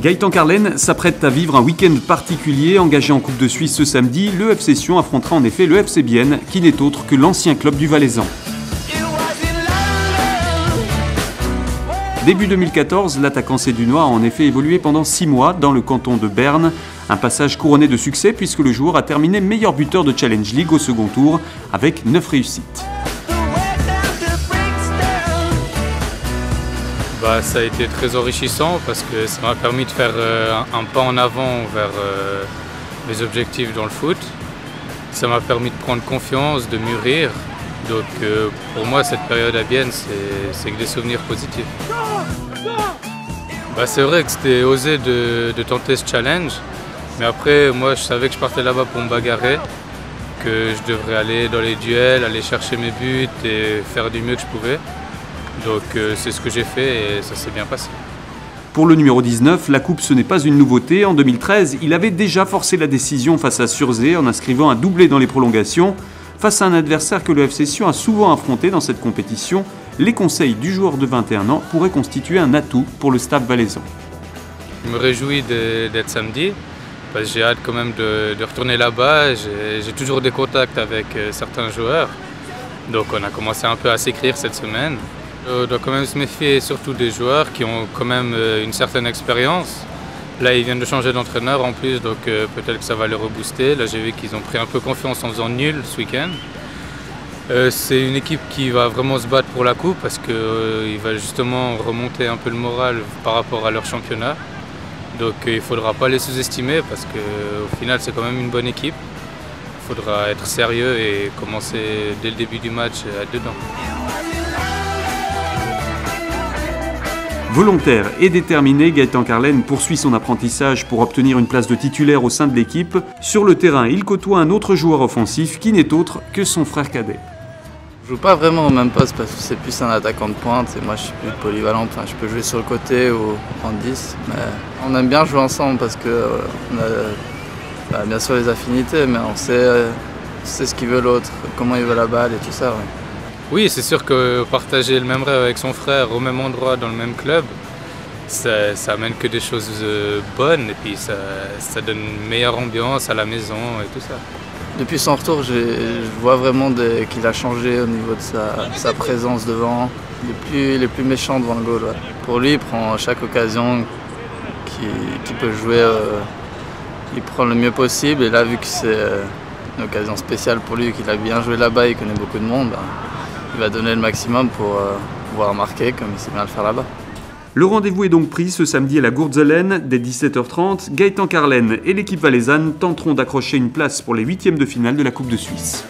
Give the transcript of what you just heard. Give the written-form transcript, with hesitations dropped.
Gaëtan Carlen s'apprête à vivre un week-end particulier. Engagé en Coupe de Suisse ce samedi, le FC Sion affrontera en effet le FC Bienne, qui n'est autre que l'ancien club du Valaisan. Début 2014, l'attaquant sédunois a en effet évolué pendant 6 mois dans le canton de Berne. Un passage couronné de succès puisque le joueur a terminé meilleur buteur de Challenge League au second tour avec 9 réussites. Ça a été très enrichissant parce que ça m'a permis de faire un pas en avant vers mes objectifs dans le foot. Ça m'a permis de prendre confiance, de mûrir. Donc pour moi, cette période à Bienne, c'est que des souvenirs positifs. C'est vrai que c'était osé de tenter ce challenge. Mais après, moi, je savais que je partais là-bas pour me bagarrer, que je devrais aller dans les duels, aller chercher mes buts et faire du mieux que je pouvais. Donc c'est ce que j'ai fait et ça s'est bien passé. Pour le numéro 19, la coupe ce n'est pas une nouveauté. En 2013, il avait déjà forcé la décision face à Sursee en inscrivant un doublé dans les prolongations. Face à un adversaire que le FC Sion a souvent affronté dans cette compétition, les conseils du joueur de 21 ans pourraient constituer un atout pour le staff valaisan. Je me réjouis d'être samedi, parce que j'ai hâte quand même de retourner là-bas. J'ai toujours des contacts avec certains joueurs, donc on a commencé un peu à s'écrire cette semaine. On doit quand même se méfier surtout des joueurs qui ont quand même une certaine expérience. Là, ils viennent de changer d'entraîneur en plus, donc peut-être que ça va les rebooster. Là, j'ai vu qu'ils ont pris un peu confiance en faisant nul ce week-end. C'est une équipe qui va vraiment se battre pour la coupe parce qu'il va justement remonter un peu le moral par rapport à leur championnat. Donc il ne faudra pas les sous-estimer parce qu'au final, c'est quand même une bonne équipe. Il faudra être sérieux et commencer dès le début du match à être dedans. Volontaire et déterminé, Gaëtan Carlen poursuit son apprentissage pour obtenir une place de titulaire au sein de l'équipe. Sur le terrain, il côtoie un autre joueur offensif qui n'est autre que son frère cadet. Je joue pas vraiment au même poste parce que c'est plus un attaquant de pointe et moi je suis plus polyvalent. Enfin, je peux jouer sur le côté ou prendre 10, mais on aime bien jouer ensemble parce que on a bien sûr les affinités, mais on sait ce qu'il veut l'autre, comment il veut la balle et tout ça. Ouais. Oui, c'est sûr que partager le même rêve avec son frère au même endroit, dans le même club, ça amène que des choses bonnes et puis ça donne une meilleure ambiance à la maison et tout ça. Depuis son retour, je vois vraiment qu'il a changé au niveau de sa présence devant. Il est plus méchant devant le goal. Ouais. Pour lui, il prend chaque occasion qu'il peut jouer, il prend le mieux possible. Et là, vu que c'est une occasion spéciale pour lui, qu'il a bien joué là-bas, il connaît beaucoup de monde, il va donner le maximum pour pouvoir marquer comme il sait bien le faire là-bas. Le rendez-vous est donc pris ce samedi à la Gourdzelen dès 17h30. Gaëtan Carlen et l'équipe valaisanne tenteront d'accrocher une place pour les 8e de finale de la Coupe de Suisse.